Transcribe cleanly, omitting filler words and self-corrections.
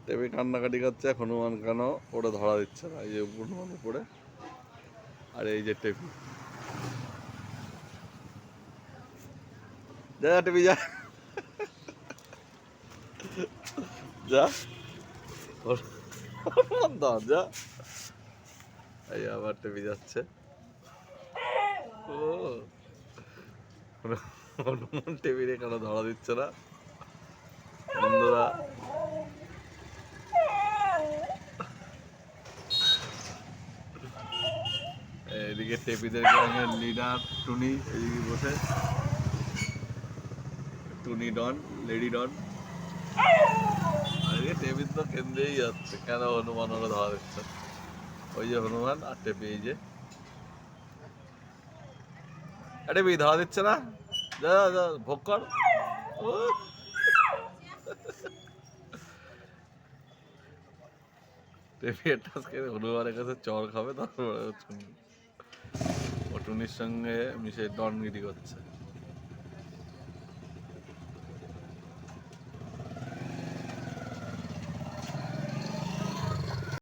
টেপি কান্নাকাটি করছে, হনুমান কেন ওটা ধরা দিচ্ছে না। এই যে হনুমান উপরে, আর এই যে টেপি। যা টেপি যা, যা হনুমান ধর যা। এই আবার টেপি যাচ্ছে। ও হনুমান টেবিলে কেন ধরা দিচ্ছে না বন্ধুরা? এদিকে টেপিদের গ্যাংয়ের লিডার টুনি এদিকে বসে, টুনি ডন, লেডি ডন। আর এদিকে টেপির তো কেন্দ্রেই যাচ্ছে, কেন হনুমান ওরা ধরা দিচ্ছে। ওই যে হনুমান আর টেপি, এই যে টেপি ধরা দিচ্ছে না, যা যা ভোগ কর। টেপি একটা হনুমানের কাছে চর খাবে, তারপরে ও টুনির সঙ্গে মিশে ডনগিরি করছে।